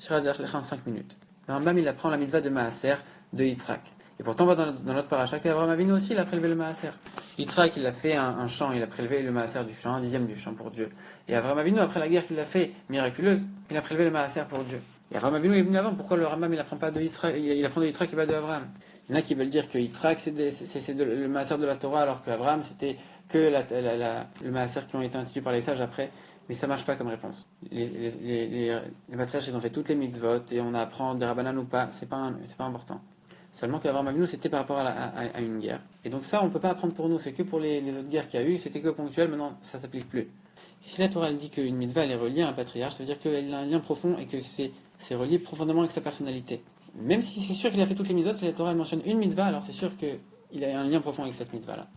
Shira Dach en 5 minutes. Le Rambam, il apprend la mitzvah de Maaser de Yitzhak. Et pourtant, on voit dans notre paracha qu'Abraham Avinu aussi, il a prélevé le Maaser. Yitzhak, il a fait un champ, il a prélevé le Maaser du champ, un dixième du champ pour Dieu. Et Abraham Avinu, après la guerre qu'il a fait miraculeuse, il a prélevé le Maaser pour Dieu. Et Abraham Avinu est venu avant, pourquoi le Rambam, il apprend pas de Yitzhak, il apprend de Yitzhak et pas de Abraham? Il y en a qui veulent dire que Yitzhak, c'est le Maaser de la Torah, alors qu'Abraham, c'était que le Maaser qui ont été institués par les sages après. Mais ça marche pas comme réponse. Les patriarches, ils ont fait toutes les mitzvot et on apprend des rabbanan ou pas, c'est pas important. Seulement qu'Abraham Avinu, c'était par rapport à une guerre. Et donc ça, on peut pas apprendre pour nous, c'est que pour les autres guerres qu'il y a eu, c'était que ponctuel, maintenant ça s'applique plus. Et si la Torah elle dit qu'une mitzvah elle est reliée à un patriarche, ça veut dire qu'elle a un lien profond et que c'est relié profondément avec sa personnalité. Même si c'est sûr qu'il a fait toutes les mitzvot, si la Torah elle mentionne une mitzvah, alors c'est sûr qu'il a un lien profond avec cette mitzvah-là.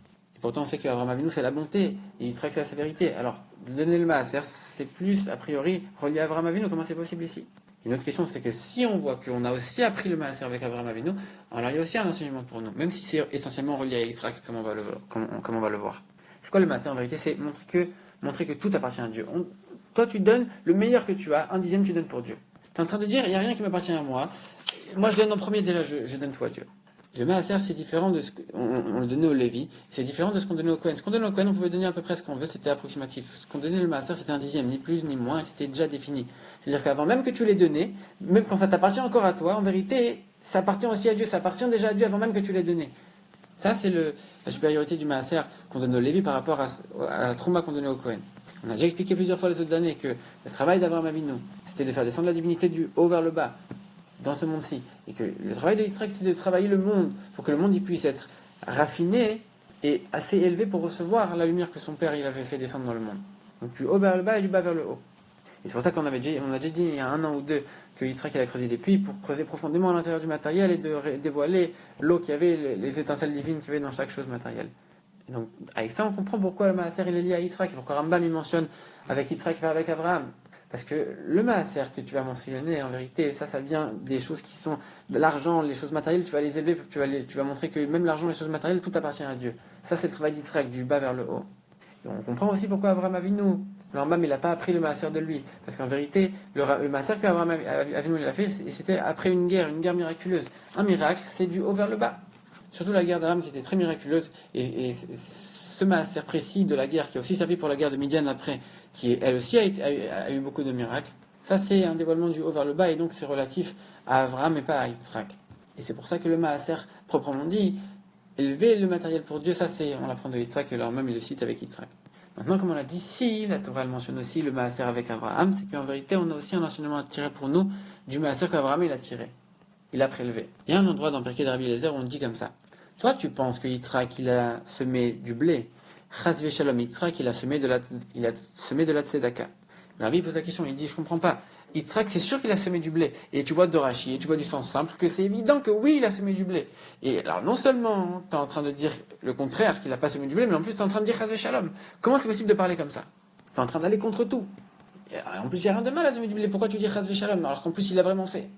Pourtant, on sait qu'Abraham Avinu, c'est la bonté, et Yitzhak, c'est sa vérité. Alors, de donner le maaser, c'est plus, a priori, relié à Abraham Avinu. Comment c'est possible ici? Une autre question, c'est que si on voit qu'on a aussi appris le maaser avec Abraham Avinu, alors il y a aussi un enseignement pour nous, même si c'est essentiellement relié à Yitzhak, comme on va le voir. C'est quoi le maaser en vérité? C'est montrer que tout appartient à Dieu. Toi, tu donnes le meilleur que tu as, un dixième, tu donnes pour Dieu. Tu es en train de dire, il n'y a rien qui m'appartient à moi. Moi, je donne en premier, déjà, je donne tout à Dieu. Le maaser, c'est différent de ce qu'on le donnait au Lévi, c'est différent de ce qu'on donnait au Kohen. Ce qu'on donnait au Kohen, on pouvait donner à peu près ce qu'on veut, c'était approximatif. Ce qu'on donnait le maaser, c'était un dixième, ni plus ni moins, et c'était déjà défini. C'est-à-dire qu'avant même que tu l'aies donné, même quand ça t'appartient encore à toi, en vérité, ça appartient aussi à Dieu, ça appartient déjà à Dieu avant même que tu l'aies donné. Ça, c'est la supériorité du maaser qu'on donne au Lévi par rapport à la trouma qu'on donnait au Kohen. On a déjà expliqué plusieurs fois les autres années que le travail d'Abraham Avinu, c'était de faire descendre la divinité du haut vers le bas, dans ce monde-ci, et que le travail de Yitzhak, c'est de travailler le monde pour que le monde y puisse être raffiné et assez élevé pour recevoir la lumière que son père il avait fait descendre dans le monde. Donc du haut vers le bas et du bas vers le haut. Et c'est pour ça qu'on a déjà dit il y a 1 an ou 2 que Yitzhak il a creusé des puits pour creuser profondément à l'intérieur du matériel et de dévoiler l'eau qu'il y avait, les étincelles divines qu'il y avait dans chaque chose matérielle. Et donc avec ça on comprend pourquoi le maaser il est lié à Yitzhak et pourquoi Rambam il mentionne avec Yitzhak et avec Abraham. Parce que le maaser que tu vas mentionner, en vérité, ça vient des choses qui sont de l'argent, les choses matérielles, tu vas les élever, tu vas montrer que même l'argent, les choses matérielles, tout appartient à Dieu. Ça, c'est le travail d'Yitzhak, du bas vers le haut. Et on comprend aussi pourquoi Abraham Avinu, le Rambam, il n'a pas appris le maaser de lui. Parce qu'en vérité, le maaser qu'Abraham Avinu il a fait, c'était après une guerre miraculeuse. Un miracle, c'est du haut vers le bas. Surtout la guerre d'Aram qui était très miraculeuse, et ce maaser précis de la guerre, qui a aussi servi pour la guerre de Midian après, qui elle aussi a eu beaucoup de miracles, ça c'est un dévoilement du haut vers le bas, et donc c'est relatif à Abraham et pas à Yitzhak. Et c'est pour ça que le maaser, proprement dit, élever le matériel pour Dieu, ça c'est, on l'apprend de Yitzhak, et alors même il le cite avec Yitzhak. Maintenant, comme on l'a dit, si la Torah elle mentionne aussi le maaser avec Abraham, c'est qu'en vérité on a aussi un enseignement à tirer pour nous du maaser qu'Abraham il a tiré. Il a prélevé. Il y a un endroit dans Pirkei de Rabbi Eliezer où on dit comme ça. Toi, tu penses que Yitzhak, il a semé du blé. Chas v'shalom, Yitzhak, il a semé de la tzedaka. Le Rabbi pose la question, il dit, je comprends pas. Yitzhak, c'est sûr qu'il a semé du blé. Et tu vois de Rashi, et tu vois du sens simple, que c'est évident que oui, il a semé du blé. Et alors, non seulement, tu es en train de dire le contraire, qu'il n'a pas semé du blé, mais en plus, tu es en train de dire chas v'shalom. Comment c'est possible de parler comme ça? Tu es en train d'aller contre tout. Et en plus, il n'y a rien de mal à semer du blé. Pourquoi tu dis chas v'shalom, alors qu'en plus, il l'a vraiment fait?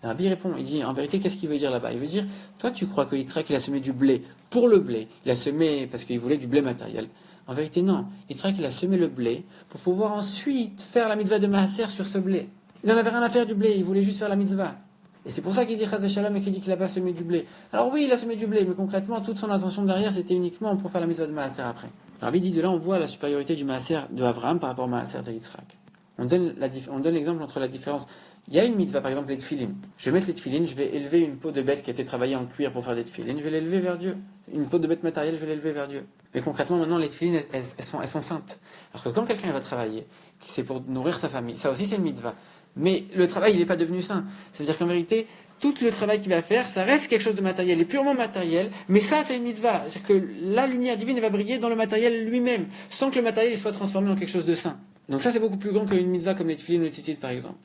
Le Rabbi répond, il dit, en vérité, qu'est-ce qu'il veut dire là-bas? Il veut dire, toi tu crois que Yitzhak il a semé du blé pour le blé, il a semé parce qu'il voulait du blé matériel. En vérité, non. Yitzhak il a semé le blé pour pouvoir ensuite faire la mitzvah de maaser sur ce blé. Il n'en avait rien à faire du blé, il voulait juste faire la mitzvah. Et c'est pour ça qu'il dit chas v'shalom et qu'il dit qu'il n'a pas semé du blé. Alors oui, il a semé du blé, mais concrètement, toute son intention derrière, c'était uniquement pour faire la mitzvah de maaser après. Le Rabbi dit, de là on voit la supériorité du maaser de Abraham par rapport au maaser de Yitzhak. On donne l'exemple entre la différence. Il y a une mitzvah, par exemple les tefilines. Je vais mettre les tefilines, je vais élever une peau de bête qui a été travaillée en cuir pour faire des tefilines, je vais l'élever vers Dieu. Une peau de bête matérielle, je vais l'élever vers Dieu. Mais concrètement, maintenant, les tefilines, elles sont saintes. Alors que quand quelqu'un va travailler, c'est pour nourrir sa famille, ça aussi c'est une mitzvah. Mais le travail, il n'est pas devenu saint. C'est-à-dire qu'en vérité, tout le travail qu'il va faire, ça reste quelque chose de matériel, et purement matériel, mais ça c'est une mitzvah. C'est-à-dire que la lumière divine elle va briller dans le matériel lui-même, sans que le matériel soit transformé en quelque chose de saint. Donc ça c'est beaucoup plus grand qu'une mitzvah comme les tefilines ou les tzitzit par exemple.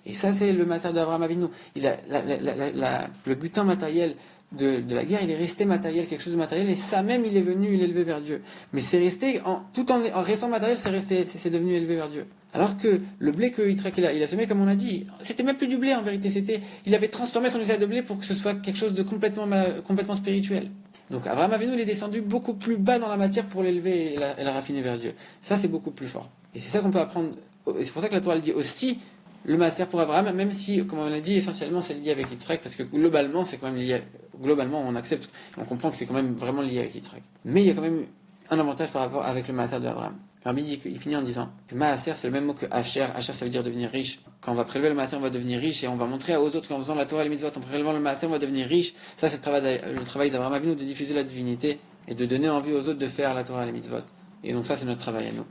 Et ça c'est le maaser d'Abraham Avinu. Le butin matériel de la guerre, il est resté matériel, quelque chose de matériel, et ça même il est venu l'élever vers Dieu. Mais c'est resté, tout en restant matériel, c'est devenu élevé vers Dieu. Alors que le blé que Yitzhak il a semé, comme on a dit, c'était même plus du blé en vérité, il avait transformé son état de blé pour que ce soit quelque chose de complètement spirituel. Donc Abraham Avinu il est descendu beaucoup plus bas dans la matière pour l'élever et la raffiner vers Dieu. Ça c'est beaucoup plus fort. Et c'est ça qu'on peut apprendre, et c'est pour ça que la Torah elle dit aussi le maaser pour Abraham, même si, comme on l'a dit, essentiellement c'est lié avec Yitzhak, parce que globalement c'est quand même lié, globalement on accepte, on comprend que c'est quand même vraiment lié avec Yitzhak. Mais il y a quand même un avantage par rapport avec le maaser d'Abraham. Rabbi il finit en disant que maaser c'est le même mot que Asher. Asher ça veut dire devenir riche. Quand on va prélever le maaser on va devenir riche et on va montrer aux autres qu'en faisant la Torah et les mitzvot, en prélevant le maaser on va devenir riche. Ça c'est le travail d'Abraham Avinu de diffuser la divinité et de donner envie aux autres de faire la Torah et les mitzvot. Et donc ça c'est notre travail à nous.